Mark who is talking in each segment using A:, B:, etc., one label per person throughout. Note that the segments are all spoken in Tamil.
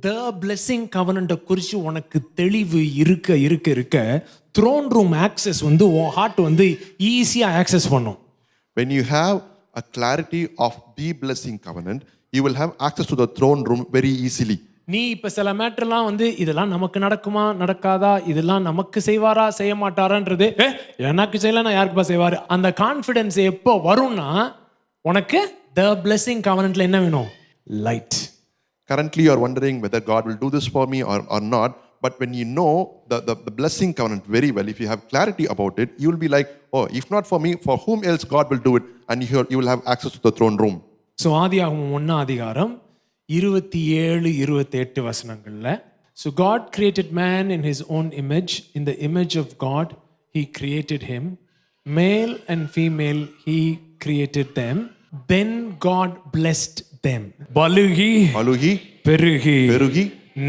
A: The blessing covenant குறித்து உனக்கு தெளிவு இருக்க இருக்க இருக்க throne room access வந்து உன் ஹார்ட் வந்து ஈஸியா ஆக்சஸ் பண்ணும்.
B: When you have a clarity of the blessing covenant, you will have access to the throne room very easily.
A: நீ இப்ப சில மேட்டர்லாம் வந்து இதெல்லாம் நமக்கு நடக்குமா நடக்காதா, இதெல்லாம் நமக்கு செய்வாரா செய்ய மாட்டாரான்றது எனக்கு செய்யலாம் யாருக்குப்பா செய்வாரு, அந்த கான்ஃபிடன்ஸ் எப்போ வரும்னா உனக்கு the blessing covenantல என்ன வேணும்? Light.
B: Currently you are wondering whether God will do this for me or not, but when you know the blessing covenant very well, if you have clarity about it, you will be like, oh, if not for me, for whom else God will do it, and you will have access to the throne room.
A: So ஆதியாகமம் 1 அதிகாரம் 27-28 வசனங்கள்ல, so God created man in his own image, in the image of God he created him, male and female he created them, then God blessed them. பலுகி பெருகி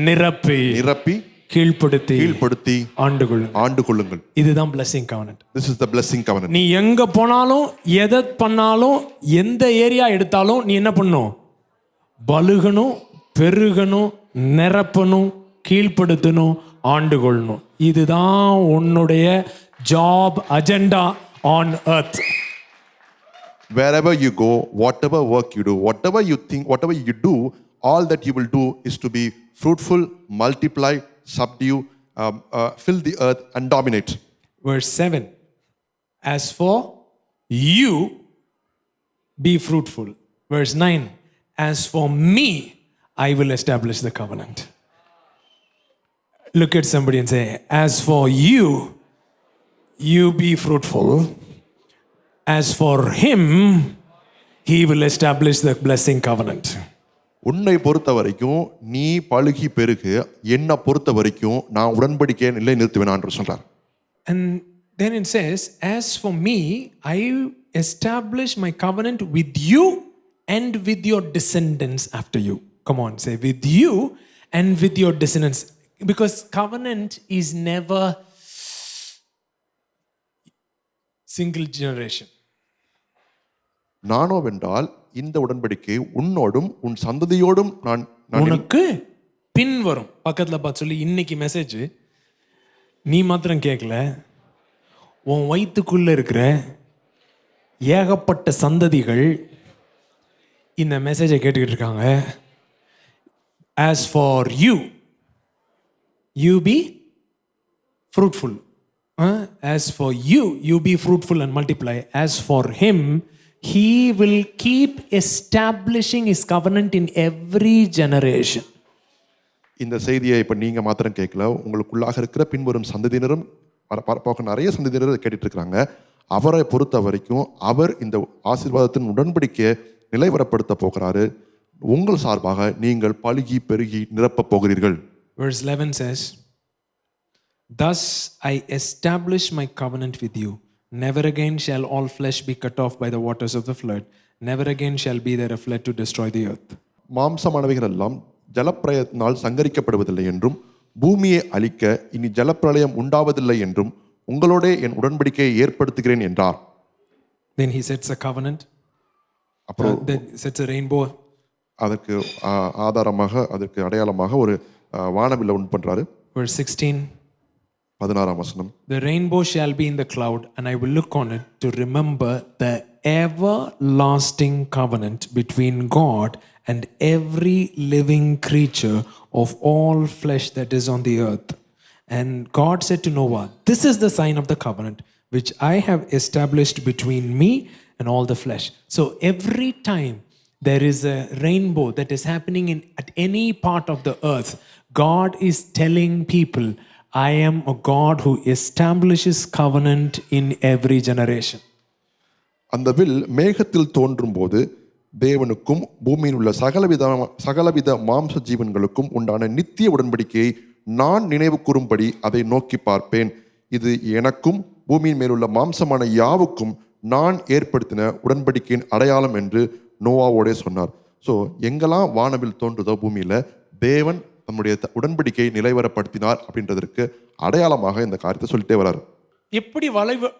A: நிரப்பி கீழ்ப்படுத்தி ஆண்டு கொள்ளுங்கள். இதுதான் blessing covenant.
B: This is the blessing covenant.
A: நீ எங்க போனாலும் எதை பண்ணாலும் எந்த ஏரியா எடுத்தாலும் நீ என்ன பண்ணணும்? பலுகணும், பெருகணும், நிரப்பணும், கீழ்ப்படுத்தணும், ஆண்டு கொள்ளணும். இதுதான் உன்னுடைய job agenda on earth.
B: Wherever you go, whatever work you do, whatever you think, whatever you do, all that you will do is to be fruitful, multiply, subdue, fill the earth and dominate.
A: Verse 7. As for you, be fruitful. Verse 9. As for me, I will establish the covenant. Look at somebody and say, as for you, you be fruitful. As for him, he will establish the blessing covenant.
B: உன்னை பொறுத்த வரைக்கும் நீ பழுகி பெருகு, என்ன பொறுத்த வரைக்கும் நான் உடன்படிக்கையை நிலைநிறுத்துவேன் என்று சொல்றார்.
A: And then it says, as for me, I establish my covenant with you and with your descendants after you. Come on, say with you and with your descendants. Because covenant is never single generation.
B: நானோ வென்றால் இந்த உடன்படிக்கை உன்னோடும் உன் சந்ததியோடும் நான்
A: உனக்கு பின் வரும். பக்கத்துல பார்த்து சொல்லி, இன்னைக்கு மெசேஜ் நீ மாத்திரம் கேட்கல, உன் வயிற்றுக்குள்ள இருக்கிற ஏகப்பட்ட சந்ததிகள் இந்த மெசேஜை கேட்டுக்கிட்டு இருக்காங்க. As for you, you be fruitful. As for you, you be fruitful and multiply. As for him, he will keep establishing his covenant in every generation.
B: இந்த செய்தியை இப்ப நீங்க மாத்திரம் கேட்கல, உங்களுக்குள்ளாக இருக்கிற பின்வரும் சந்ததியினரும் பார்க்க நிறைய சந்ததியினர் கேட்டுட்டு இருக்காங்க. அவரை பொறுத்த வரைக்கும் அவர் இந்த ஆசீர்வாதத்தின் உடன்படிக்கையை நிலைவரப்படுத்த போகிறாரு. உங்கள் சார்பாக நீங்கள் பழுகி பெருகி நிரப்ப போகிறீர்கள்.
A: Verse 11 says, thus I establish my covenant with you. Never again shall all flesh be cut off by the waters of the flood. Never again shall be there a flood to destroy the earth.
B: மாம்சமானவைகள் எல்லாம் ஜலப்பிரளயத்தினால் சங்கரிக்கப்படுவதில்லை என்றும் பூமியை அழிக்க இனி ஜலப்பிரளயம் உண்டாவதில்லை என்றும் உங்களோட என் உடன்படிக்கையை ஏற்படுத்துகிறேன் என்றார்.
A: Then he sets a covenant. Then sets a rainbow.
B: அதற்கு ஆதாரமாக, அதற்கு அடையாளமாக ஒரு வானவில்லை உண்டு பண்றாரு.
A: Verse 16.
B: 16ஆம் வசனம்.
A: The rainbow shall be in the cloud, and I will look on it to remember the everlasting covenant between God and every living creature of all flesh that is on the earth. And God said to Noah, this is the sign of the covenant which I have established between me and all the flesh. So every time there is a rainbow that is happening at any part of the earth, God is telling people, I am a God who establishes covenant in every generation.
B: அந்த வில் மேகத்தில் தோன்றும் போது தேவனுக்கும் பூமியில் உள்ள சகலவித மாம்ச ஜீவன்களுக்கும் உண்டான நித்திய உடன்படிக்கையை நான் நினைவு கூறும்படி அதை நோக்கி பார்ப்பேன். இது எனக்கும் பூமியின் மேலுள்ள மாம்சமான யாவுக்கும் நான் ஏற்படுத்தின உடன்படிக்கையின் அடையாளம் என்று நோவாவோடே சொன்னார். ஸோ எங்கெல்லாம் வானவில் தோன்றுதோ பூமியில தேவன் நம்முடைய உடன்படிக்கையை நிலைவரப்படுத்தினார் அப்படின்றதற்கு அடையாளமாக இந்த காரியத்தை சொல்லிட்டே வராரு.
A: எப்படி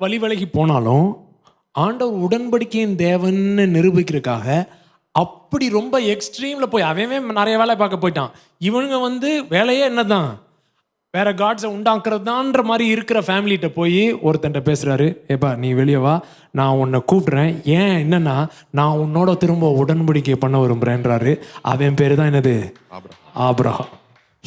A: வழி விலகி போனாலும் ஆண்டவர் உடன்படிக்கையின் தேவன் நிரூபிக்கிறதுக்காக அப்படி ரொம்ப எக்ஸ்ட்ரீம்ல போய் அவன் நிறைய வேலை பார்க்க போயிட்டான். இவனுங்க வந்து வேலையே என்னதான் வேற காட்ஸை உண்டாக்குறதான்ற மாதிரி இருக்கிற ஃபேமிலிகிட்ட போய் ஒருத்தன்ட்ட பேசுறாரு, ஏப்பா நீ வெளியே வா, நான் உன்னை கூப்பிடுறேன், ஏன் என்னன்னா நான் உன்னோட திரும்ப உடன்படிக்கை பண்ண விரும்புறேன்றாரு. அவன் பேரு தான் என்னது? Abraham.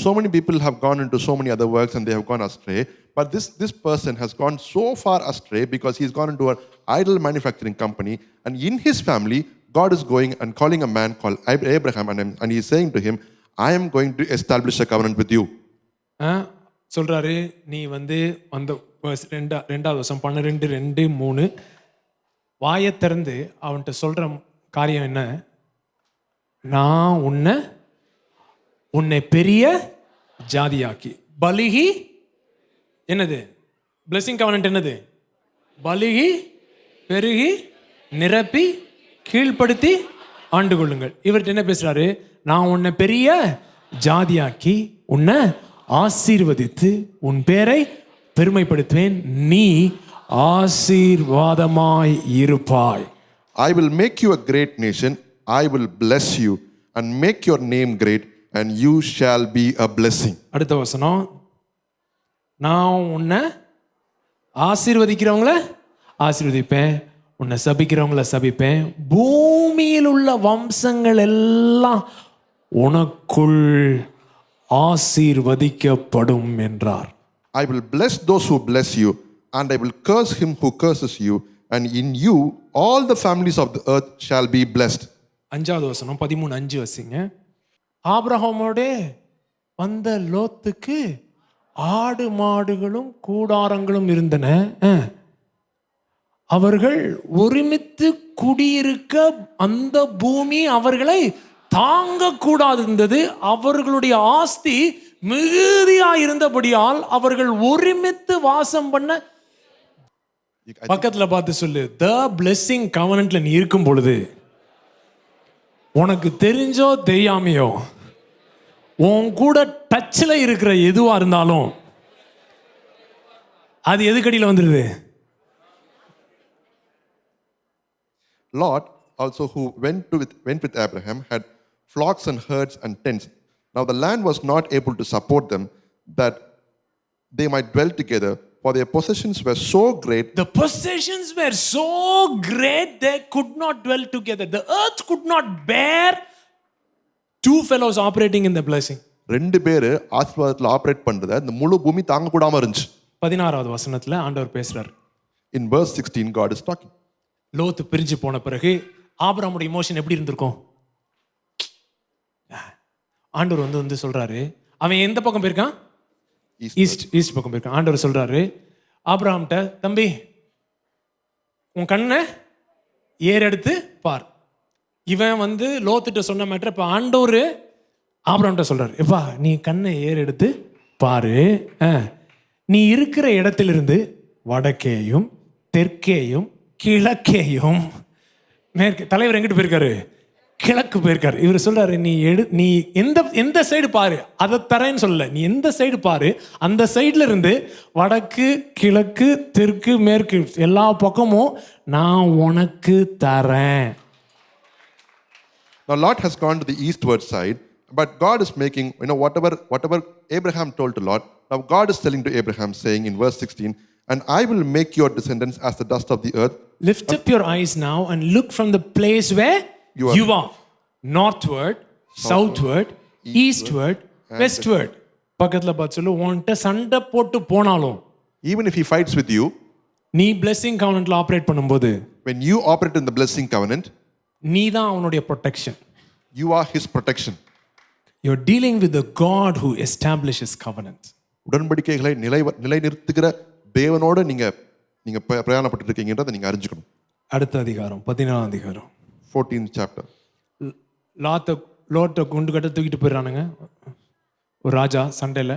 B: So many people have gone into so many other works and they have gone astray. But this person has gone so far astray because he's gone into an idol manufacturing company. And in his family, God is going and calling a man called Abraham and he's saying to him, I am going to establish a covenant with you.
A: சொல்றாரு, நீ வந்து அந்த ரெண்டாவது வருஷம் 12:2-3 வாயை திறந்து அவன்கிட்ட சொல்ற காரியம் என்ன? நான் உன்னை பெரிய ஜாதியாக்கி பலிகி என்னது? பிளெஸிங் கவனன்ட் என்னது? பலிகி பெருகி நிரப்பி கீழ்ப்படுத்தி ஆண்டு கொள்ளுங்கள். இவர்கிட்ட என்ன பேசுறாரு? நான் உன்னை பெரிய ஜாதியாக்கி உன்னை ஆசீர்வதித்து உன் பேரை பெருமைப்படுத்துவேன், நீ ஆசீர்வாதமாய் இருப்பாய்.
B: I will make you a great nation, I will bless you and make your name great and you shall be a blessing.
A: அடுத்த வசனம், நான் உன்னை ஆசீர்வதிக்கிறவங்கள ஆசீர்வதிப்பேன், உன்னை சபிக்கிறவங்கள சபிப்பேன், பூமியில் உள்ள வம்சங்கள் எல்லாம் உனக்குள் ஆசீர்வதிக்கப்படும் என்றார்.
B: I will bless those who bless you and I will curse him who curses you and in you all the families of the earth shall be blessed.
A: அஞ்சாவது வசனம் 13:5 வசிங்க. ஆபிரகாமோட வந்த லோத்துக்கு ஆடு மாடுகளும் கூடாரங்களும் இருந்தன. அவர்கள் ஒருமித்து குடியிருக்க அந்த பூமி அவர்களை தாங்க கூடாது இருந்தது. அவர்களுடைய ஆஸ்தி மிகுதியா இருந்தபடியால் அவர்கள் ஒருமித்து வாசம் பண்ண. பக்கத்துல பார்த்து சொல்லு, த பிளெஸிங் கவனன்ட்ல நீ இருக்கும் பொழுது உனக்கு தெரிஞ்சோ தெரியாமையோ உன் கூட டச்ல இருக்கிற எதுவா இருந்தாலும் அது எதுக்கடியில் வந்துருது?
B: Lot also who went with Abraham had flocks and herds and tents. Now the land was not able to support them that they might dwell together, for their possessions were so great.
A: The possessions were so great they could not dwell together. The earth could not bear two fellows operating in the blessing.
B: ரெண்டு பேர் ஆசீர்வாதத்துல ஆபரேட் பண்றத இந்த முழு பூமி தாங்க கூடாம இருந்துச்சு.
A: 16வது வசனத்துல ஆண்டவர் பேசுறார்.
B: In verse 16 God is talking.
A: லோத்து பிரிஞ்சு போன பிறகு ஆபிரகாமுடைய எமோஷன் எப்படி இருந்திருக்கும்? ஆண்டவர் வந்து சொல்றாரு, அவன் எந்த பக்கம் போயிருக்கான்? ஈஸ்ட் பக்கம் போயிருக்கான். ஆண்டவர் சொல்றாரு ஆபிரகாம்கிட்ட, தம்பி உன் கண்ணை ஏறெடுத்து பார். இவன் வந்து லோத்துட்ட சொன்ன மேட்டர் இப்ப ஆண்டவர் ஆபிரகாம்கிட்ட சொல்றாரு, எப்பா நீ கண்ணை ஏறெடுத்து பாரு, நீ இருக்கிற இடத்திலிருந்து வடக்கேயும் தெற்கேயும் கிழக்கேயும் மேற்கு. தலைவர் எங்கிட்டு போயிருக்காரு? கிழக்கு போயிருக்காரு. இவர் சொல்றாரு, நீ எந்த சைடு பாரு, அதை தரேன்னு சொல்லல, நீ எந்த சைடு பாரு, அந்த சைடுல இருந்து வடக்கு கிழக்கு தெற்கு மேற்கு எல்லா பக்கமும் நான் உனக்கு தரேன்.
B: Now Lot has gone to the eastward side, but God is making, whatever Abraham told to Lot, now God is telling to Abraham, saying in verse 16, and I will make your descendants as the dust of the earth.
A: Lift up your eyes now and look from the place where you are. Northward, southward, eastward, westward. பக்கத்துல பார்த்து சொல்லு, உன்கிட்ட சண்டை போட்டு போனாலும்,
B: even if he fights with you,
A: நீ blessing covenantல ஆபரேட் பண்ணும்போது,
B: when you operate in the blessing covenant,
A: நீ தான் அவனுடைய protection.
B: You are his protection.
A: You're dealing with the God who establishes covenant.
B: உடன்படிக்கைகளை நிலைநிறுத்துகிற தேவனோடு நீங்க பிரயாணப்பட்டு இருக்கீங்கன்றதை நீங்க அறிஞ்சுக்கணும்.
A: அடுத்த அதிகாரம் 14ஆம் அதிகாரம்
B: 14th chapter.
A: லோட்டை குண்டு கட்ட தூக்கிட்டு போயிடறானுங்க ஒரு ராஜா சண்டையில.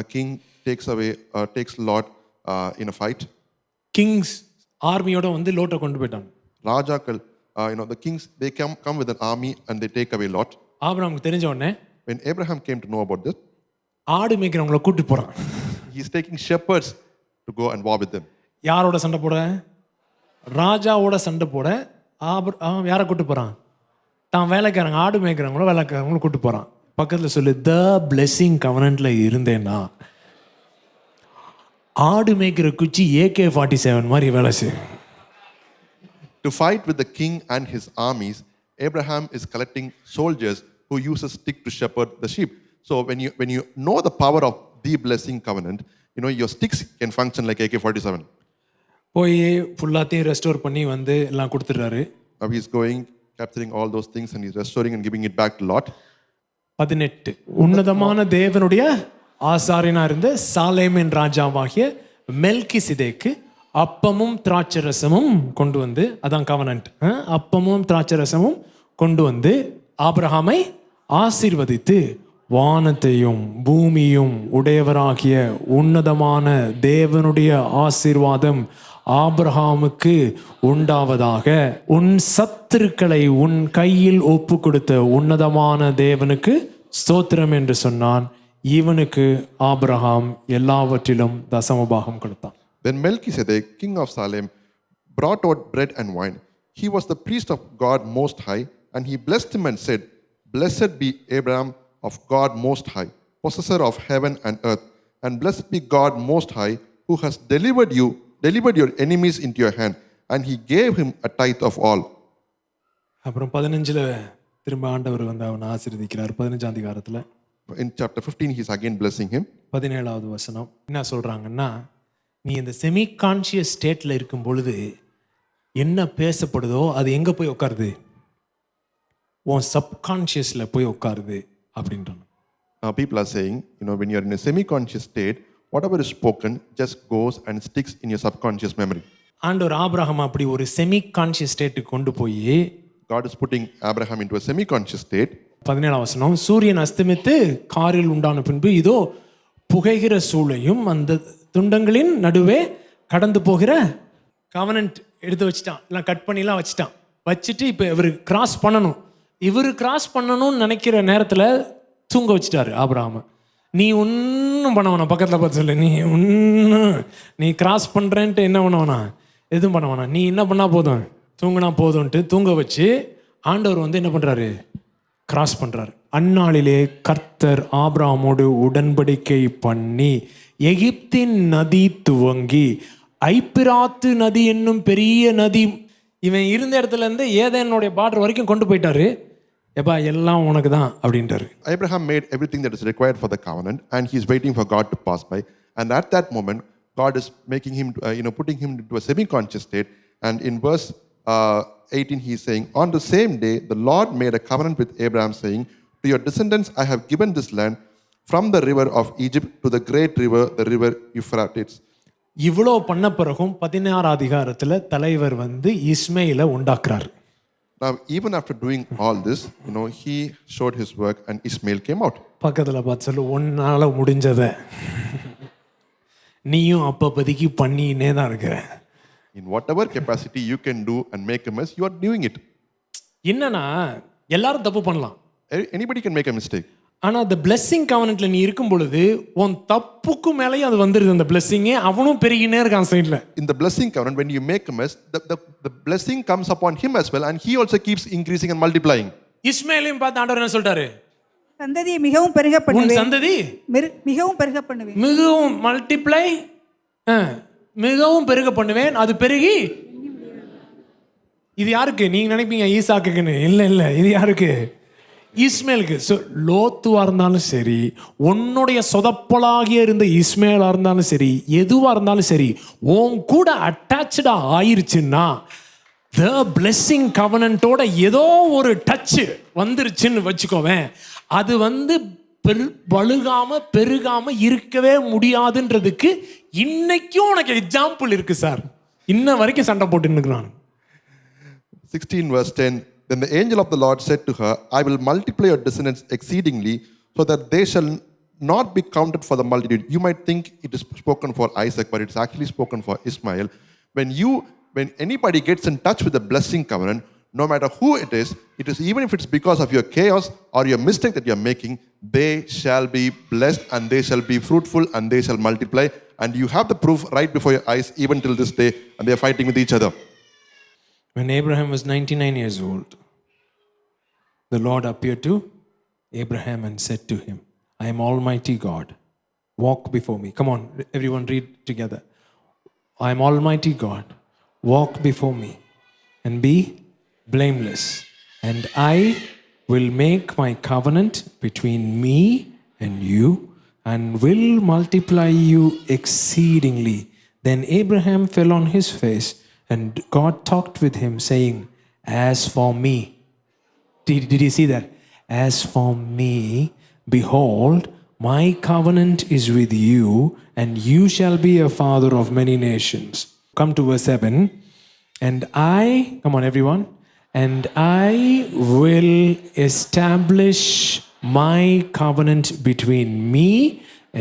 B: A king takes Lot in a fight.
A: Kings ஆர்மியோட வந்து லோட்டை கொண்டு போயிட்டாங்க.
B: ராஜாக்கள் the kings they come with an army and they take away Lot.
A: ஆபிரகாமுக்கு தெரிஞ்ச உடனே,
B: when Abraham came to know about this,
A: ஆடு மேய்க்கிறவங்கள கூட்டி போறான்.
B: he is taking shepherds to go and war with them.
A: யாரோட சண்டை போட? ராஜாவோட சண்டை போட யாரை கூட்டி போறான்? தான் வேலைக்காரங்க ஆடு மேய்க்கிறவங்களோ வேலைக்காரங்களும் கூட்டு போகிறான். பக்கத்தில் சொல்லு, த பிளெஸ்ஸிங் கவனன்ட்ல இருந்தேன்னா ஆடு மேய்க்கிற குச்சி AK-47 மாதிரி வேலை செய்யும்.
B: To fight with the king and his armies, Abraham is collecting soldiers who use a stick to shepherd the sheep. So when you know the power of the blessing covenant, you know your sticks can function like AK-47.
A: போய் ஃபுல்லாத்தையும் ரெஸ்டோர் பண்ணி வந்து எல்லாம் கொடுத்துட்றாரு.
B: Now he's going, capturing all those things and he's restoring and giving it back to Lot.
A: 18 உன்னதமான தேவனுடைய ஆசாரியனா இருந்த சாலேமின் ராஜாவாகிய மெல்கிசேதேக்கு அப்பமும் திராட்சரசமும் கொண்டு வந்து, அதான் கவனன்ட், அப்பமும் திராட்சரசமும் கொண்டு வந்து ஆபிரகாமை ஆசீர்வதித்து வானத்தையும் பூமியும் உடையவராகிய உன்னதமான தேவனுடைய ஆசீர்வாதம் ஆபிரகாமுக்கு உண்டாவதாக, உன் சத்துருக்களை உன் கையில் ஒப்பு கொடுத்த உன்னதமான தேவனுக்கு ஸ்தோத்திரம் என்று சொன்னான். இவனுக்கு ஆபிரகாம் எல்லாவற்றிலும் தசமபாகம் கொடுத்தான்.
B: Then Melchizedek, king of Salem, brought out bread and wine. He was the priest of God Most High, and he blessed him and said, Blessed be Abraham of God Most High, possessor of heaven and earth, and blessed be God Most High, who has delivered your enemies into your hand, and he gave him a tithe of all.
A: அப்புறம் 15 திரும்ப ஆண்டவர் வந்து அவனை ஆசீர்வதிக்கிறார். 15ஆம் அதிகாரத்தில்
B: In chapter 15, he's again blessing him.
A: 17வது வசனம் என்ன சொல்றாங்கன்னா, நீ இந்த செமி கான்ஷியஸ் ஸ்டேட்ல இருக்கும் பொழுது என்ன பேசப்படுதோ அது எங்க போய் உட்காருது, உன் சப்கான்ஷியஸ்ல போய் உட்காருது அப்படின்றாங்க.
B: Now people are saying, you know, when you're in a semi-conscious state, whatever is spoken just goes and sticks in your subconscious memory.
A: ஆண்டவர் ஆபிரகாம் அப்படி ஒரு செமி கான்ஷியஸ் ஸ்டேட்டுக்கு கொண்டு போய்
B: God is putting Abraham into a semi-conscious state.
A: 17ஆம் வசனம், சூரியன் அஸ்தமித்து காரில் உண்டான பின்பு இதோ புகைகிற சூளையும் அந்த துண்டங்களின் நடுவே கடந்து போகிற கவனன்ட் எடுத்து வச்சுட்டான், எல்லாம் கட் பண்ணிலாம் வச்சுட்டான். வச்சுட்டு இப்போ இவர் கிராஸ் பண்ணணும். இவர் கிராஸ் பண்ணணும்னு நினைக்கிற நேரத்தில் தூங்க வச்சுட்டாரு ஆபிரகாம. நீ ஒன்றும் பண்ண வேணாம், பக்கத்தில் பார்த்து சொல்லு, நீ கிராஸ் பண்ணுறேன்ட்டு என்ன பண்ண வேணாம், எதுவும் பண்ண வேணாம், நீ என்ன பண்ணால் போதும், தூங்கினா போதும்ன்ட்டு தூங்க வச்சு ஆண்டவர் வந்து என்ன பண்ணுறாரு, கிராஸ் பண்ணுறாரு. அந்நாளிலே கர்த்தர் ஆபிரகாமோடு உடன்படிக்கை பண்ணி எகிப்தின் நதி துவங்கி ஐப்பிராத்து நதி என்னும் பெரிய நதி, இவன் இருந்த இடத்துல இருந்து ஏதேனுடைய பார்டர் வரைக்கும் கொண்டு போயிட்டாரு. எப்பா எல்லாம் உனக்கு தான் அப்படின்றாரு.
B: Abraham made everything that is required for the covenant, and he's waiting for God to pass by. And at that moment, God is making him, putting him into a semi-conscious state. And in verse 18, he's saying, On the same day, the Lord made a covenant with Abraham, saying, To your descendants I have given this land, from the river of Egypt to the great river, the river Euphrates.
A: இவ்வளோ பண்ண பிறகும் 16ஆம் அதிகாரத்தில் தலைவர் வந்து இஸ்மாயிலை உண்டாக்குறார்.
B: Now, even after doing all this, he showed his work and Ishmael came out.
A: பக்கத்தில் பார்த்து சொல்லு, உன்னால முடிஞ்சதை நீயும் அப்போதைக்கு பண்ணினே தான் இருக்கிற.
B: In whatever capacity you can do and make a mess, you are doing it.
A: என்னன்னா எல்லாரும் தப்பு பண்ணலாம்.
B: Anybody can make a mistake.
A: ஆனால் the blessing covenantல நீ இருக்கும் பொழுது உன் தப்புக்கு மேலேயும் அது வந்துடுது. அந்த பிளெஸ்ஸிங்கே அவனும் பெருகினே இருக்கான் சைடில்.
B: In the blessing covenant, when you make a mess, the blessing comes upon him as well, and he also keeps increasing and multiplying.
A: இஸ்மாயிலையும் பார்த்து ஆண்டவர் என்ன சொல்லிட்டாரு,
C: சந்ததியை மிகவும் பெருக பண்ணுவேன்,
A: உன் சந்ததி
C: மிகவும் பெருக பண்ணுவேன்,
A: மிகவும் மல்டிப்ளை, மிகவும் பெருக பண்ணுவேன், அது பெருகி. இது யாருக்கு? நீங்க நினைப்பீங்க ஈசாக்குன்னு. இல்லை, இது யாருக்கு? இஸ்மேலுக்கு. லோத்துவா இருந்தாலும் சரி, உன்னுடைய சொதப்பலாகிய இருந்த இஸ்மேலா இருந்தாலும் சரி, எதுவா இருந்தாலும் சரி, உன் கூட அட்டாச்சா ஆயிருச்சுன்னா the blessing covenantோட ஏதோ ஒரு டச் வந்துருச்சுன்னு வச்சுக்கோவேன், அது வந்து பழுகாம பெருகாம இருக்கவே முடியாதுன்றதுக்கு இன்னைக்கும் உனக்கு எக்ஸாம்பிள் இருக்கு சார். இன்ன வரைக்கும் சண்டை போட்டு நிற்கிறான்.
B: 16 verse 10, Then the angel of the Lord said to her, I will multiply your descendants exceedingly, so that they shall not be counted for the multitude. You might think it is spoken for Isaac, but it's actually spoken for Ishmael. When anybody gets in touch with the blessing covenant, no matter who it is even if it's because of your chaos or your mistake that you're making, they shall be blessed and they shall be fruitful and they shall multiply. And you have the proof right before your eyes even till this day, and they're fighting with each other.
A: When Abraham was 99 years old, the Lord appeared to Abraham and said to him, I am Almighty God. Walk before me. Come on, everyone read together. I am Almighty God. Walk before me and be blameless. And I will make my covenant between me and you and will multiply you exceedingly. Then Abraham fell on his face and God talked with him saying, as for me, did you see that? As for me, behold, my covenant is with you, and you shall be a father of many nations. Come to verse 7. And I, come on everyone, and I will establish my covenant between me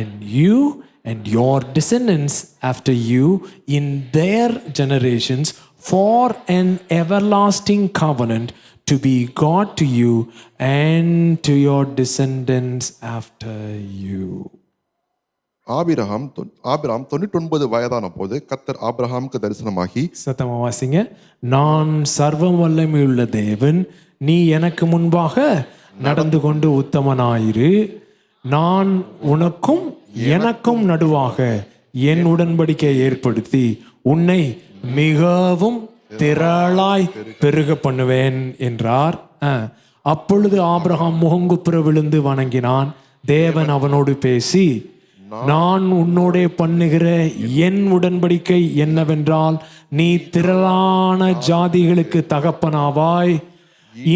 A: and you and your descendants after you in their generations for an everlasting covenant to be God to you and to your descendants after you.
B: Abraham 99 வயதான போது கர்த்தர் ஆபிரகாமுக்கு தரிசனமாகி,
A: சத்தமா வாசிங்க. நான் சர்வ வல்லமையுள்ள தேவன், நீ எனக்கு முன்பாக நடந்து கொண்டு உத்தமனாயிரு. நான் உனக்கும் எனக்கும் நடுவாக என் உடன்படிக்கை ஏற்படுத்தி உன்னை மிகவும் திரளாய் பெருக பண்ணுவேன் என்றார். அப்பொழுது ஆபிரகாம் முகங்குப்புற விழுந்து வணங்கினான். தேவன் அவனோடு பேசி, நான் உன்னோடே பண்ணுகிற என் உடன்படிக்கை என்னவென்றால், நீ திரளான ஜாதிகளுக்கு தகப்பனாவாய்.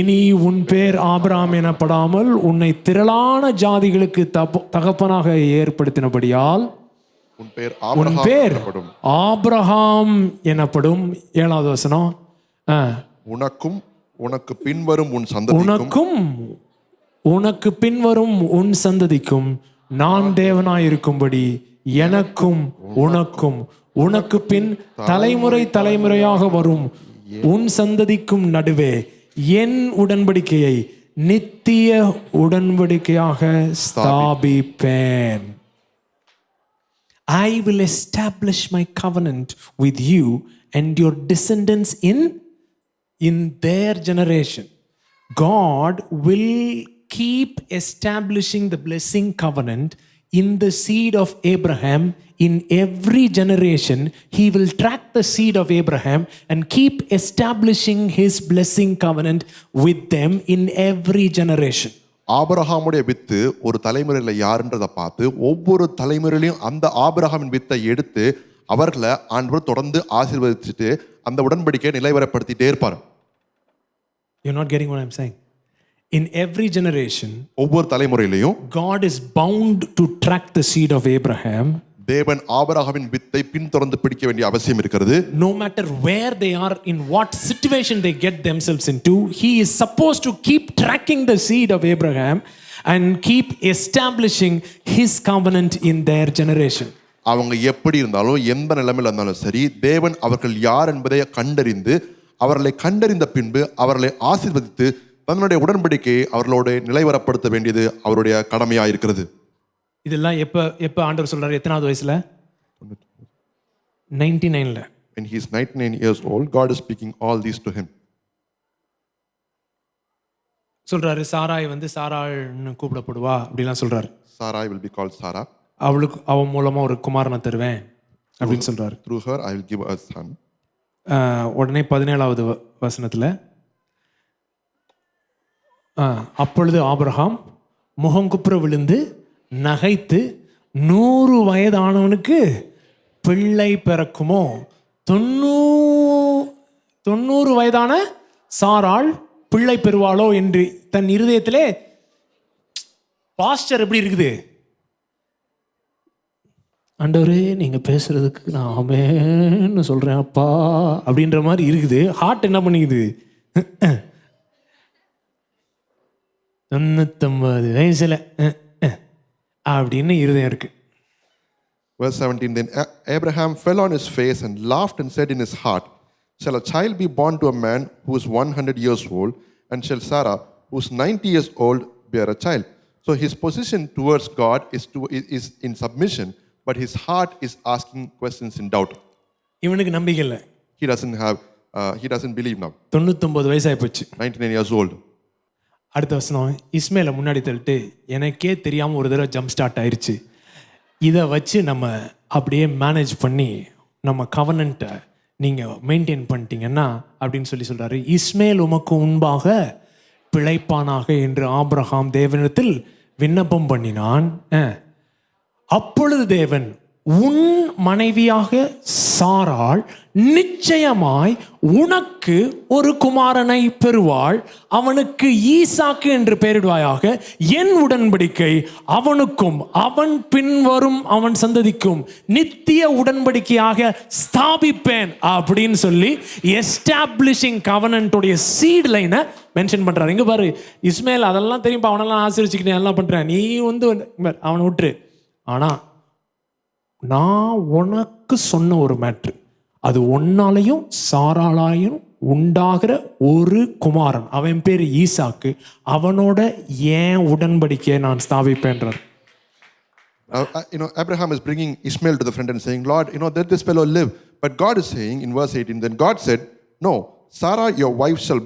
A: இனி உன் பேர் ஆபிரகாம் எனப்படாமல் உன்னை திரளான ஜாதிகளுக்கு தகப்பனாக ஏற்படுத்தினபடியால் உன் பேர் ஆபிரகாம் எனப்படும். 7வது வசனம்.
B: உனக்கும் உனக்கு பின்வரும் உன் சந்ததிக்கும்,
A: உனக்கும் உனக்கு பின்வரும் உன் சந்ததிக்கும் நான் தேவனாயிருக்கும்படி எனக்கும் உனக்கும் உனக்கு பின் தலைமுறை தலைமுறையாக வரும் உன் சந்ததிக்கும் நடுவே என் உடன்படிக்கையை நித்திய உடன்படிக்கையாக ஸ்தாபிப்பேன். I will establish my covenant with you and your descendants in their generation. God will keep establishing the blessing covenant in the seed of Abraham in every generation. He will track the seed of Abraham and keep establishing his blessing covenant with them in every generation.
B: ஆபிரகாமுடைய வித்து ஒரு தலைமுறையில் யாருன்றதை பார்த்து ஒவ்வொரு தலைமுறையிலையும் அந்த ஆபிரகாமின் வித்தை எடுத்து அவர்களை ஆண்டவர் தொடர்ந்து ஆசீர்வதிச்சுட்டு அந்த உடன்படிக்கையை நிலைவரப்படுத்திட்டே இருப்பார்.
A: You're not getting what I'm saying? In every generation,
B: ஒவ்வொரு தலைமுறையிலையும்
A: God is bound to track the seed of Abraham.
B: தேவன் ஆபிரகாமின் வித்தை பின்தொடர்ந்து பிடிக்க வேண்டிய அவசியம் இருக்கிறது.
A: No matter where they are, in what situation they get themselves into, he is supposed to keep tracking the seed of Abraham and keep establishing his covenant in their generation.
B: அவங்க எப்படி இருந்தாலும் எந்த நிலைமையில் இருந்தாலும் சரி, தேவன் அவர்கள் யார் என்பதை கண்டறிந்து அவர்களை கண்டறிந்த பின்பு அவர்களை ஆசீர்வதித்து தன்னுடைய உடன்படிக்கையை அவர்களோட நிலைவரப்படுத்த வேண்டியது அவருடைய கடமையா இருக்கிறது.
A: இதெல்லாம் எப்ப ஆண்டவர் சொல்றாரு? எத்தனாவது வயசுல? 99ல.
B: When he is 99 years old, God is speaking all these to him.
A: சொல்றாரு சாராய் வந்து சாராள்னு கூப்பிடப்படுவா அப்படிலாம் சொல்றாரு.
B: Sarai will be called Sarah.
A: அவளுக்கு அவன் மூலமா ஒரு குமாரனை தருவேன் அப்படின்னு சொல்றாரு.
B: Through her I will give a son.
A: உடனே 17வது வசனத்துல அப்பொழுது ஆபிரகாம் முகங்குப்புற விழுந்து நகைத்து 100 வயதானவனுக்கு பிள்ளை பிறக்குமோ? 90 வயதான சாராள் பிள்ளை பெறுவாளோ என்று தன் இருதயத்திலே பாஸ்டர் எப்படி இருக்குது? ஆண்டவரே நீங்க பேசுறதுக்கு நான் ஆமென்னு சொல்றேன் அப்பா அப்படின்ற மாதிரி இருக்குது. ஹார்ட் என்ன பண்ணிக்குது? 99 வயசுல அப்படின்னு இருதயம் இருக்கு.
B: Verse 17, then Abraham fell on his face and laughed and said in his heart, shall a child be born to a man who is 100 years old, and shall Sarah, who is 90 years old, bear a child? So his position towards God is in submission, but his heart is asking questions in doubt.
A: இவனுக்கு நம்பிக்கை இல்லை.
B: He doesn't believe now.
A: 99 வயசாகி போச்சு.
B: 99 years old.
A: அடுத்த வசனம், இஸ்மேலை முன்னாடி தள்ளிட்டு எனக்கே தெரியாமல் ஒரு தடவை ஜம்ப் ஸ்டார்ட் ஆயிடுச்சு, இதை வச்சு நம்ம அப்படியே மேனேஜ் பண்ணி நம்ம கவனன்ட்டை நீங்கள் மெயின்டைன் பண்ணிட்டீங்கன்னா அப்படின்னு சொல்கிறாரு. இஸ்மேல் உமக்கு முன்பாக பிழைப்பானாக என்று ஆபிரகாம் தேவனிடத்தில் விண்ணப்பம் பண்ணினான். அப்பொழுது தேவன், உன் மனைவியாக சாராள் நிச்சயமாய் உனக்கு ஒரு குமாரனை பெறுவாள், அவனுக்கு ஈசாக்கு என்று பெயரிடுவாயாக, என் உடன்படிக்கை அவனுக்கும் அவன் பின்வரும் அவன் சந்ததிக்கும் நித்திய உடன்படிக்கையாக ஸ்தாபிப்பேன் அப்படின்னு சொல்லி எஸ்டாப்ளிஷிங் கவனன்ட்டுடைய சீட் லைனை மென்ஷன் பண்றாரு. இங்க பாரு, இஸ்மேல் அதெல்லாம் தெரியும், அவனெல்லாம் ஆசீர்வதிச்சுக்கிட்டு எல்லாம் பண்றேன், நீ அவனை விட்டுரு, ஆனா நான் உனக்கு சொன்ன ஒரு மேட்ரு, அது ஒன்னாலையும் சாராளாயும் உண்டாகிற ஒரு குமாரன், அவன் பேர் ஈசாக்கு, அவனோட ஏன் உடன்படிக்கையை நான் ஸ்தாபிப்பேன்றார்.
B: Abraham is bringing Ishmael to the front and saying, Lord, let this fellow live. But God is saying in verse 18, then God said, no, Sarah your wife shall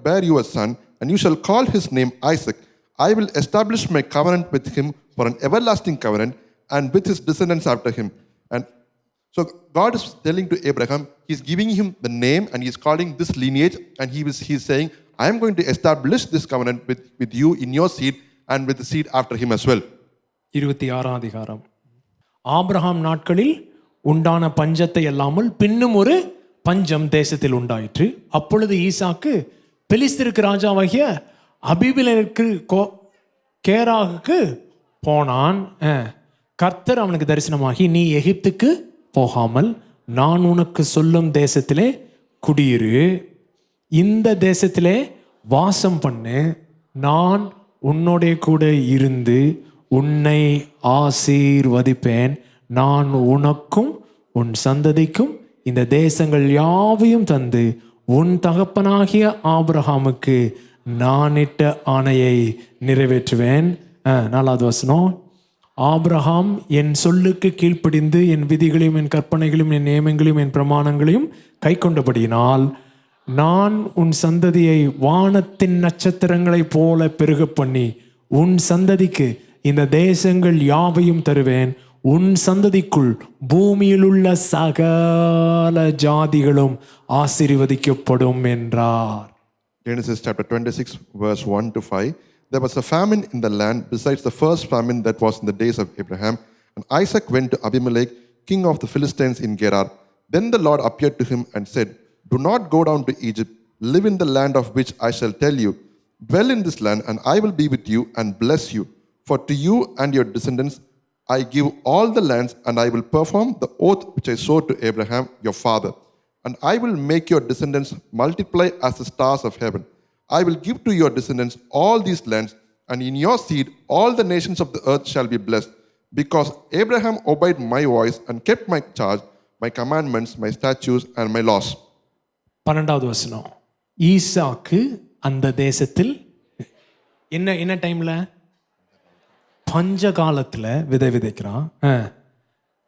B: bear you a son, and you shall call his name Isaac. I will establish my covenant with him for an everlasting covenant, and with his descendants after him. And so God is telling to Abraham, he's giving him the name and he's calling this lineage, and he's saying, I am going to establish this covenant with you in your seed and with the seed after him as well.
A: 26ஆம் அதிகாரம். ஆபிரகாம் நாட்களில் உண்டான பஞ்சத்தை அல்லாமல் பின்னும் ஒரு பஞ்சம் தேசத்தில் உண்டாயிற்று. அப்பொழுது ஈசாக்கு பெலிஸ்தருக்கு ராஜாவாகிய அபீமெலேக்கு கேராகுக்கு போனான். கர்த்தர் அவனுக்கு தரிசனமாகி, நீ எகிப்துக்கு போகாமல் நான் உனக்கு சொல்லும் தேசத்திலே குடியிரு, இந்த தேசத்திலே வாசம் பண்ணு, நான் உன்னோடைய கூட இருந்து உன்னை ஆசீர்வதிப்பேன், நான் உனக்கும் உன் சந்ததிக்கும் இந்த தேசங்கள் யாவையும் தந்து உன் தகப்பனாகிய ஆபிரகாமுக்கு நான் இட்ட ஆணையை நிறைவேற்றுவேன். 4வது வசனம், ஆபிரகாம் என் சொல்லுக்கு கீழ்ப்படிந்து என் விதிகளையும் என் கற்பனைகளையும் என் நியமங்களையும் என் பிரமாணங்களையும் கை கொண்டபடியினால் நான் உன் சந்ததியை வானத்தின் நட்சத்திரங்களைப் போல பெருக பண்ணி உன் சந்ததிக்கு இந்த தேசங்கள் யாவையும் தருவேன், உன் சந்ததிக்குள் பூமியில் உள்ள சகல ஜாதிகளும் ஆசீர்வதிக்கப்படும் என்றார்.
B: Genesis chapter 26 verse 1 to 5. There was a famine in the land besides the first famine that was in the days of Abraham. And Isaac went to Abimelech, king of the Philistines in Gerar. Then the Lord appeared to him and said, do not go down to Egypt. Live in the land of which I shall tell you. Dwell in this land, and I will be with you and bless you. For to you and your descendants I give all the lands, and I will perform the oath which I swore to Abraham your father. And I will make your descendants multiply as the stars of heaven. I will give to your descendants all these lands, and in your seed all the nations of the earth shall be blessed, because Abraham obeyed my voice and kept my charge, my commandments, my statutes, and my laws.
A: 12வது வசனம், ஈசாக்கு அந்த தேசத்தில் என்ன டைம்ல, பஞ்ச காலத்துல விதை விதைக்கிறான்.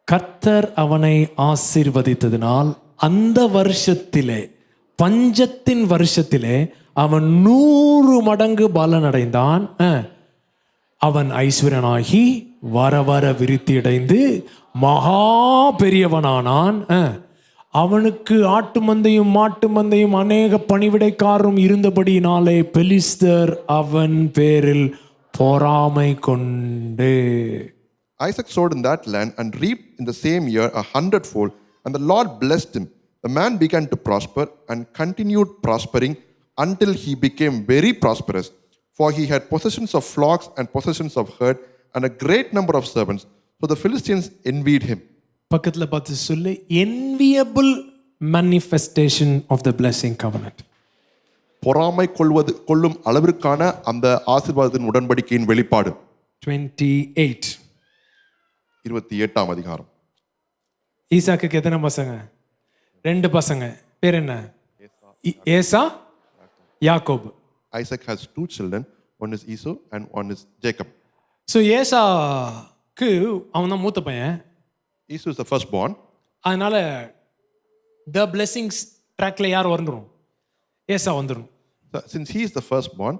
A: கர்த்தர் அவனை ஆசீர்வதித்ததினால் அந்த வருஷத்திலே, பஞ்சத்தின் வருஷத்திலே அவன் 100 மடங்கு பலனடைந்தான். அவன் ஐஸ்வர்யனாகி வர வர விருத்தியடைந்து மகா பெரியவனானான். அவனுக்கு ஆட்டு மந்தையும் மாட்டு மந்தையும் அநேக பணிவிடைக்காரரும் இருந்தபடியினாலே பெலிஸ்தர் அவன் பேரில் பொறாமை கொண்டு.
B: Isaac sowed in that land and reaped in the same year 100-fold, and the Lord blessed him. The man began to prosper and continued prospering until he became very prosperous, for he had possessions of flocks and possessions of herd and a great number of servants. So the Philistines envied him.
A: பக்கத்துல பார்த்து சொல்லு, enviable manifestation of the blessing covenant.
B: பொறாமை கொள்ளும் அளவிற்கான அந்த ஆசீர்வாதத்தின் உடன்படிக்கையின் வெளிப்பாடு. 28ஆம் அதிகாரம்.
A: ஈசாக்குக்கு எத்தனை பசங்க? 2 பசங்க. பேர் என்ன? ஏசா, யாக்கோபு.
B: Isaac has 2 children, one is Esau and one is Jacob.
A: So ஏசாக்கு அவன் தான் மூத்த பையன்.
B: Esau is the firstborn.
A: அதனால the blessings ட்ராக்ல யார் வந்துடும்? ஏசா வந்துடும்.
B: Since he is the firstborn,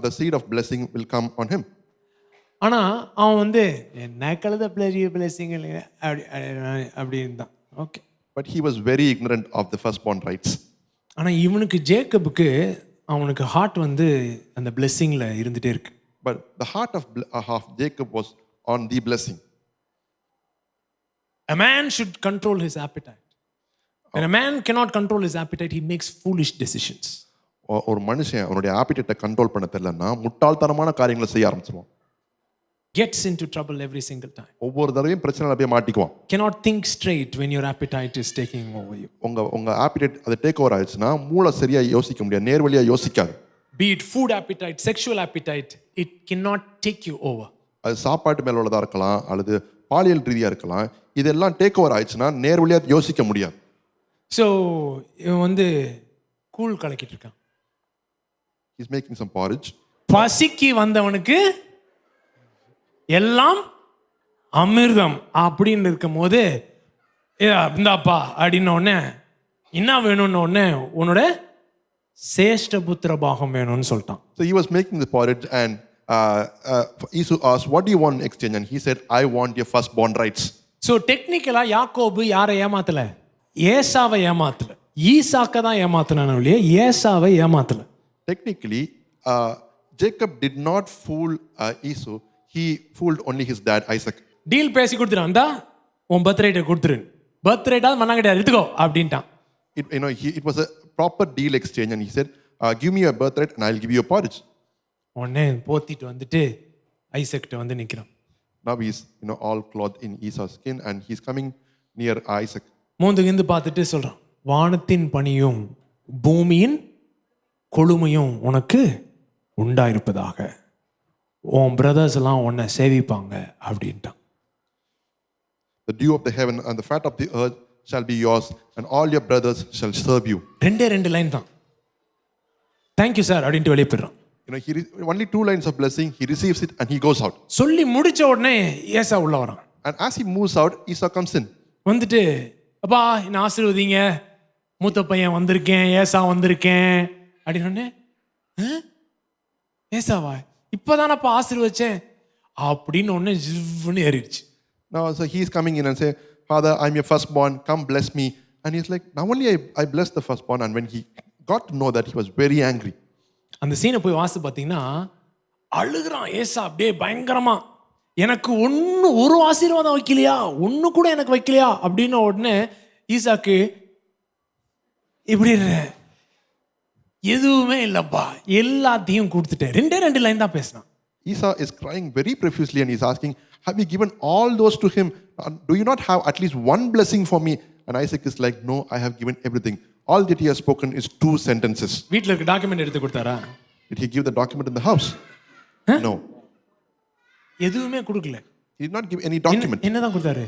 B: the seed of blessing will come on him.
A: ஆனா அவன் வந்து என்ன கழுத பெரிய பிளெஸிங் இல்லைங்க அப்படி இருந்தான். Okay.
B: But he was very ignorant of the firstborn rights.
A: ஆனா இவனுக்கு ஜேக்கபுக்கு அவனுக்கு ஹார்ட் வந்து அந்த பிளெஸிங்ல இருந்துட்டே இருக்கு.
B: But the heart of Jacob was on the blessing.
A: A man should control his appetite. When a man cannot control his appetite, he makes foolish decisions.
B: ஒரு மனுஷன் அவனுடைய ஆப்பிடைட்டை கண்ட்ரோல் பண்ண தெரியலன்னா முட்டாள்தனமான காரியங்களை செய்ய ஆரம்பிச்சிருவான்.
A: Gets into trouble every single time.
B: ஒவ்வொரு தடவையும் பிரச்சனையில போய் மாட்டிக்குவான்.
A: Cannot think straight when your appetite is taking over you.
B: உங்க ஆப்பிடைட் அது டேக் ஓவர் ஆயிடுச்சுன்னா மூளை சரியா யோசிக்க முடியாது, நேர்வழியா யோசிக்காது.
A: Be it food appetite, sexual appetite, it cannot take you over.
B: அது சாப்பாட்டு மேல உள்ளதா இருக்கலாம் அல்லது பாலியல் ரீதியா இருக்கலாம். இதெல்லாம் டேக் ஓவர் ஆயிடுச்சுன்னா நேர்வழியா யோசிக்க முடியாது.
A: So இவன் வந்து கூழ் கலக்கிட்டு இருக்கான்.
B: He's making some porridge.
A: பசிக்கு வந்தவனுக்கு எல்லாம் அமிர்தம் அப்படின்னு இருக்கும் போது இந்தாப்பா அப்படின்னு உடனே என்ன வேணும்னு உடனே உன்னோட சேஷ்ட புத்திர பாகம் வேணும்னு சொல்லிட்டான்.
B: So he was making the porridge and Esau asked, what do you want in exchange? And he said, I want your firstborn rights.
A: So டெக்னிக்கலா யாக்கோபு யாரை ஏமாத்தல? ஏசாவை ஏமாத்தல. ஈசாக்க தான் ஏமாத்தினான ஒழிய ஏசாவை ஏமாத்தல.
B: Technically, Jacob did not fool Esau. He fooled only his dad Isaac.
A: Deal பேசி கொடுத்துட்டான். இந்தா உன் பர்த்ரேட்டை கொடுத்துரு, பர்த்ரேட்டா மண்ணா கிடையாது எடுத்துக்கோ அப்படின்ட்டான்.
B: It was a proper deal exchange and he said, give me your birthright and I'll give you a porridge.
A: உடனே போத்திட்டு வந்துட்டு ஐசக்கிட்ட வந்து நிற்கிறான்.
B: Now he's all clothed in Esau's skin and he's coming near Isaac.
A: மூந்துகிந்து பார்த்துட்டு சொல்றான், வானத்தின் பனியும் பூமியின் கொழுமையும் உனக்கு உண்டாயிருப்பதாக, உன் பிரதர்ஸ் எல்லாம் உன்னை சேவிப்பாங்க அப்படின்ட்டான்.
B: The dew of the heaven and the fat of the earth shall be yours and all your brothers shall serve you.
A: ரெண்டு லைன் தான். தேங்க்யூ சார் அப்படின்ட்டு வெளியே போயிடுறான்.
B: Only 2 lines of blessing, he receives it and he goes out.
A: சொல்லி முடிச்ச உடனே ஏசா உள்ள வரான்.
B: And as he moves out, Esau comes in.
A: வந்துட்டு அப்பா என்ன ஆசீர்வதிங்க, மூத்த பையன் வந்திருக்கேன், ஏசா வந்திருக்கேன் அப்படின்னு. ஏசாவா இப்பதானப்பா ஆசீர்வதிச்சேன் அப்படின்னு ஒன்னு ஜிவ்னு ஏறிடுச்சு.
B: Now so he's coming in and say, Father, I'm your firstborn, come bless me. And he's like, now only I blessed the firstborn. And when he got to know that, he was very angry.
A: அந்த சீனை போய் வாசி பார்த்தீங்கன்னா அழுகிறான் ஏசா அப்படியே பயங்கரமா. எனக்கு ஒரு ஆசீர்வாதம் வைக்கலையா, ஒன்னு கூட எனக்கு வைக்கலையா அப்படின்னு உடனே ஈசாக்கு இப்படி எதுவுமே இல்லப்பா எல்லாத்தையும் கொடுத்துட்டேன். 2 லைன் தான் பேசினான்.
B: Esau is crying very profusely and he's asking, have you given all those to him? Do you not have at least one blessing for me? And Isaac is like, no, I have given everything. All that he has spoken is 2 sentences.
A: வீட்ல இருக்க டாக்குமெண்ட் எடுத்து கொடுத்தாரா?
B: Did he give the document in the house? No.
A: எதுவுமே கொடுக்கல.
B: He did not give any document.
A: என்னதான் கொடுத்தாரு?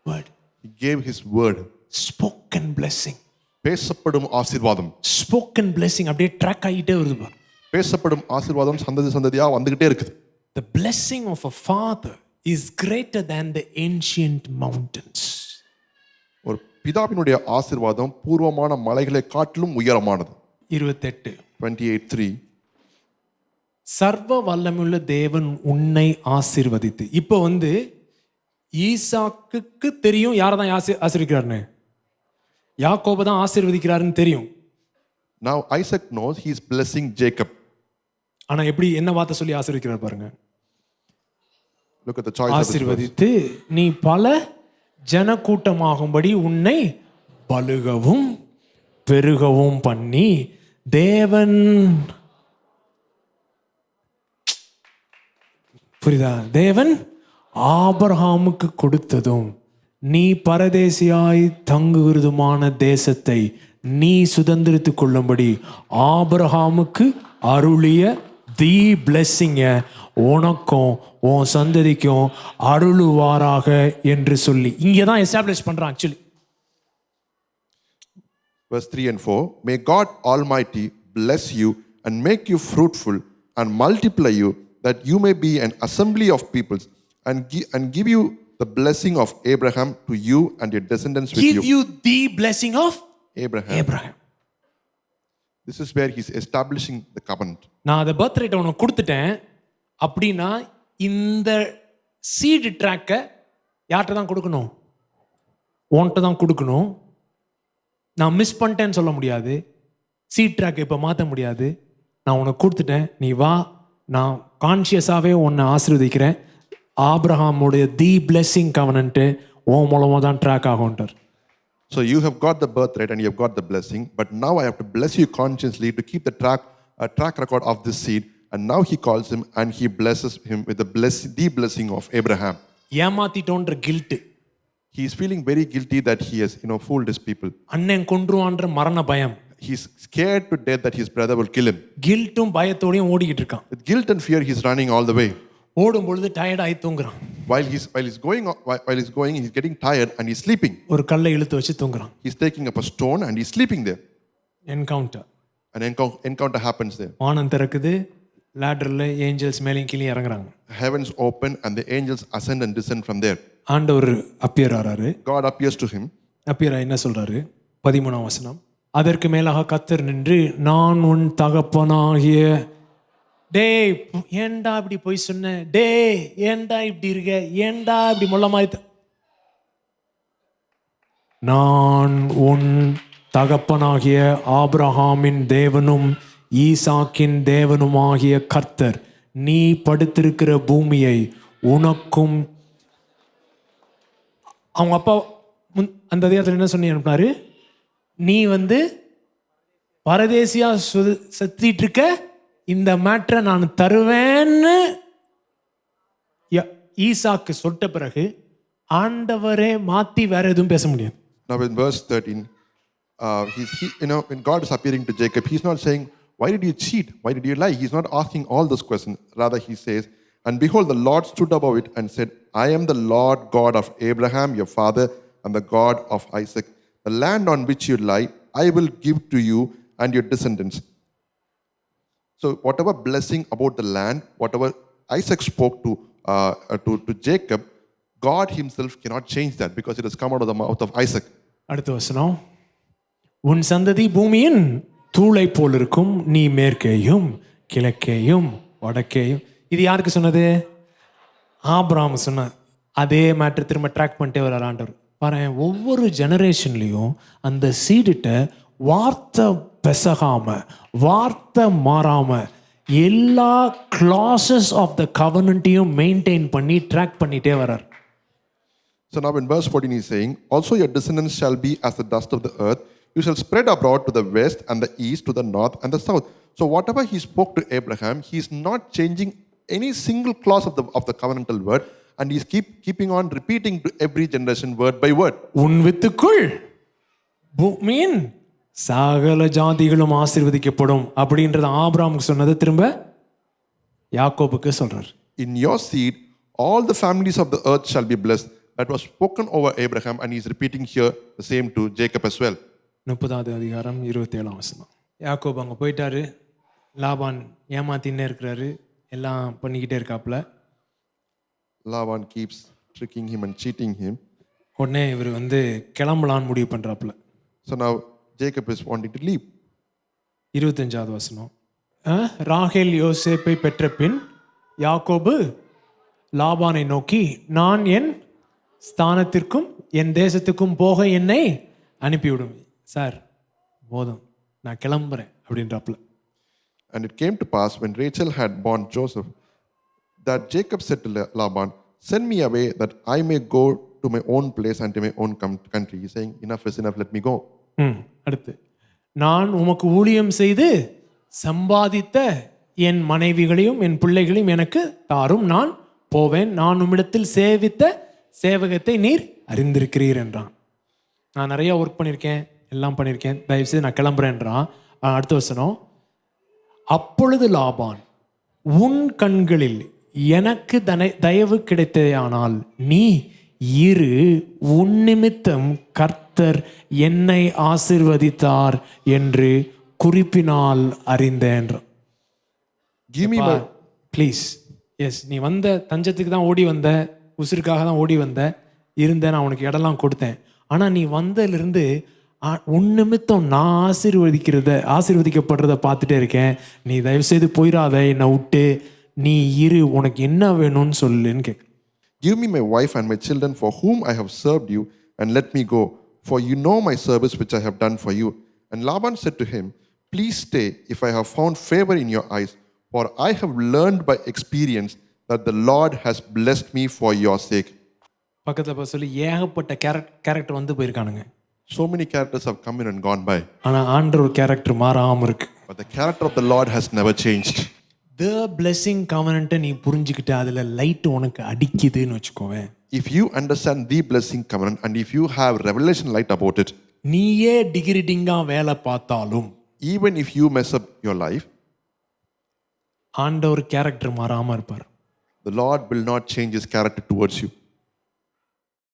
A: Word.
B: He gave his word.
A: Spoken blessing.
B: பேசப்படும் ஆசீர்வாதம்.
A: Spoken blessing அப்படியே ட்ராக் ஆகிட்டே வருது பாரு.
B: பேசப்படும் ஆசீர்வாதம் சந்ததியா வந்துகிட்டே இருக்குது.
A: The blessing of a father is greater than the ancient mountains.
B: ஒரு பிதாவினுடைய ஆசீர்வாதம் பூர்வமான மலைகளை காட்டிலும் உயரமானது.
A: 28:3
C: சர்வ வல்லமையுள்ள தேவன் உன்னை ஆசீர்வதித்து. இப்போ வந்து ஈசாக்குக்கு தெரியும் யாரை தான் ஆசீர்வதிக்கிறாருன்னு, யாக்கோபை தான் ஆசீர்வதிக்கிறாருன்னு தெரியும்.
B: Now Isaac knows he is blessing Jacob.
C: ஆனா எப்படி என்ன வார்த்தை சொல்லி ஆசீர்வதிக்கிறார் பாருங்க.
B: Look at the choice.
C: ஆசீர்வதித்து நீ பல ஜனக்கூட்டமாகும்படி உன்னை பலுகவும் பெருகவும் பண்ணி தேவன், புரியுதா, தேவன் ஆபிரகாமுக்கு கொடுத்ததும் நீ பரதேசியாய் தங்குகிறதுமான தேசத்தை நீ சுதந்திரித்துக் கொள்ளும்படி ஆபிரகாமுக்கு அருளிய தி பிளெஸ்ஸிங்க உனக்கும் உன் சந்ததிக்கும் அருளுவாராக என்று சொல்லி இங்கே தான் எஸ்டாப்ளிஷ் பண்றான். Actually
B: Verse 3 and 4, may God Almighty bless you and make you fruitful and multiply you, that you may be an assembly of peoples, and give you the blessing of Abraham to you and your descendants with you.
A: Give you the blessing of
B: Abraham. This is where he's establishing the covenant.
C: நான் அதை பர்த் ரைட்டை உனக்கு கொடுத்துட்டேன் அப்படின்னா இந்த சீடு ட்ராக்கை யார்கிட்ட தான் கொடுக்கணும்? உன்கிட்ட தான் கொடுக்கணும். நான் மிஸ் பண்ணிட்டேன்னு சொல்ல முடியாது. சீட் ட்ராக்கை இப்போ மாற்ற முடியாது. நான் உனக்கு கொடுத்துட்டேன், நீ வா, நான் கான்ஷியஸாகவே உன்னை ஆசீர்வதிக்கிறேன். ஆபிரகாமுடைய தி பிளெஸிங் கவனன்ட்டு உன் மூலமாக தான் track ஆகும்ட்டார்.
B: So you have got the birthright and you have got the blessing, but now I have to bless you consciously to keep the track record of this seed. And now he calls him and he blesses him with the blessing of Abraham.
C: ஏமாத்திட்டோன்ற guilt,
B: He is feeling very guilty that he has, fooled his people.
C: அண்ணன் கொன்றுவான்ற மரண பயம்,
B: He's scared to death that his brother will kill him.
C: கில்ட்டும் பயத்தோடையும் ஓடிக்கிட்டு இருக்கான்.
B: With guilt and fear, he's running all the way.
C: ஓடும் பொழுது டயர்டாகி தூங்குறான்.
B: While he's going, he's getting tired and he's sleeping.
C: ஒரு கல்லை இழுத்து வச்சு தூங்குறான்.
B: He's taking up a stone and he's sleeping there.
C: Encounter,
B: An encounter happens there.
C: வானம் திறக்குது, லேடரில் ஏஞ்சல்ஸ் மேலேயும் கீழே இறங்குறாங்க.
B: Heavens open and the angels ascend and descend from there.
C: ஆண்டவர் அப்பியர் ஆறாரு.
B: God appears to him.
C: அப்பியரா என்ன சொல்றாரு? 13ஆம் வசனம். அதற்கு மேலாக கர்த்தர் நின்று, நான் உன் தகப்பனாகிய, டேய் ஏண்டா இப்படி போய் சொன்ன, டேய் ஏண்டா இப்படி இருக்க, ஏண்டா இப்படி முள்ள மாதிரி, நான் உன் தகப்பனாகிய ஆபிரகாமின் தேவனும் ஈசாக்கின் தேவனுமாகிய கர்த்தர், நீ படுத்திருக்கிற பூமியை உனக்கும். அவங்க அப்பா அந்த அதிகாரத்தில் என்ன சொல்லி அனுப்பினாரு? நீ பரதேசியா சத்திட்டு இருக்க, இந்த மேட்ரை நான் தருவேன்னு ஈசாக்கு சொல்லிட்ட பிறகு ஆண்டவரே மாத்தி வேற எதுவும் பேச முடியாது.
B: Now in verse 13, when God is appearing to Jacob, he's not saying, why did you cheat? Why did you lie? He's not asking all those questions. Rather, he says, and behold, the Lord stood above it and said, I am the Lord God of Abraham, your father, and the God of Isaac. The land on which you lie, I will give to you and your descendants. So whatever blessing about the land, whatever Isaac spoke to Jacob, God himself cannot change that because it has come out of the mouth of Isaac.
C: அடுத்த வசனம், உன் சந்ததி பூமியின் தூளை போல் இருக்கும், நீ மேற்கேயும் கிழக்கேயும் வடக்கேயும். இது யாருக்கு சொன்னது? ஆபிரகாம் சொன்னார். அதே மேட்டர் திரும்ப ட்ராக் பண்ணிட்டே வர ஆண்டவர். பாரு, ஒவ்வொரு ஜெனரேஷன்லையும் அந்த சீடிட்ட வார்த்தை பெசகாம, வார்த்தை மாறாம, எல்லா கிளாசஸ் ஆஃப் த கவர்னண்ட்டையும் மெயின்டைன் பண்ணி ட்ராக் பண்ணிட்டே வர்றார்.
B: So now in verse 14 he's saying, also your descendants shall be as the dust of the earth. You shall spread abroad to the west and the east, to the north and the south. So whatever he spoke to Abraham, he's not changing any single clause of the covenantal word, and he's keeping on repeating to every generation word by word.
C: உன் வித்துக்குள் பூமியின் சகல ஜாதிகளும் ஆசீர்வதிக்கப்படும் அப்படின்றது ஆபிரகாமுக்கு சொன்னது திரும்ப யாக்கோபுக்கு சொல்றார்.
B: In your seed, all the families of the earth shall be blessed. That was spoken over Abraham, and he's repeating here the same to Jacob as well.
C: 30வது அதிகாரம் 27ஆம் வசனம். யாக்கோபு அங்கே போயிட்டாரு, லாபான் ஏமாத்தின்னே இருக்கிறாரு, எல்லாம் பண்ணிக்கிட்டே இருக்காப்புல.
B: Laban keeps tricking him and cheating him.
C: உடனே இவர் கிளம்பலான்னு முடிவு பண்றாப்புல.
B: So now Jacob is wanting to leave.
C: 25வது வசனம். ராகேல் யோசேப்பை பெற்ற பின் யாக்கோபு லாபானை நோக்கி, நான் என் ஸ்தானத்திற்கும் என் தேசத்துக்கும் போக என்னை அனுப்பிவிடும். சார் போதும், நான் கிளம்புறேன் அப்படின்றாப்புல.
B: And it came to pass when Rachel had born Joseph that Jacob said to Laban, send me away that I may go to my own place and to my own country. He's saying, enough is enough, let me go.
C: அடுத்து, நான் உமக்கு ஊழியம் செய்து சம்பாதித்த என் மனைவிகளையும் என் பிள்ளைகளையும் எனக்கு தாரும், நான் போவேன், நான் உம்மிடத்தில் சேவித்த சேவகத்தை நீர் அறிந்திருக்கிறீர் என்றான். நான் நிறைய ஒர்க் பண்ணியிருக்கேன், எல்லாம் பண்ணியிருக்கேன், தயவுசெய்து நான் கிளம்புறேன்றான். அடுத்த வசனம், அப்பொழுது லாபான், உன் கண்களில் எனக்கு தயவு கிடைத்தேயானால் நீ இரு, உன் நிமித்தம் கர்த்தர் என்னை ஆசீர்வதித்தார் என்று குறிப்பினால் அறிந்தேன்.
B: Give me my...
C: please, yes, நீ தஞ்சத்துக்கு தான் ஓடி வந்த, உசுருக்காக தான் ஓடி வந்த, இருந்தேன், நான் உனக்கு இடம்லாம் கொடுத்தேன். ஆனால் நீ வந்ததிலிருந்து உன் நிமித்தம் நான் ஆசீர்வதிக்கப்படுறத பார்த்துட்டே இருக்கேன், நீ தயவுசெய்து போயிடாத என்னை விட்டு, நீ இரு, உனக்கு என்ன வேணும்னு சொல்லுன்னு கேட்க.
B: Give me my wife and my children for whom I have served you, and let me go, for you know my service which I have done for you. And Laban said to him, please stay, if I have found favor in your eyes, for I have learned by experience that the Lord has blessed me for your sake.
C: பக்கத்தில் சொல்லி ஏகப்பட்ட கேரக்டர் வந்து போயிருக்கானுங்க.
B: So many characters have come in and gone by,
C: ஆனால் ஆண்டவர் கேரக்டர் மாறாமல் இருக்கு.
B: but the character of the Lord has never changed.
C: The blessing கவனன்ட்டை நீ புரிஞ்சுக்கிட்டு அதில் லைட் உனக்கு அடிக்குதுன்னு வச்சுக்கோவேன்.
B: If you understand the blessing covenant and if you have revelation light about it,
C: நீயே டிகிரிடிங்காக வேலை பார்த்தாலும்,
B: even if you mess up your life,
C: ஆண்டவர் கேரக்டர் மாறாமல் இருப்பார்.
B: the Lord will not change his character towards you.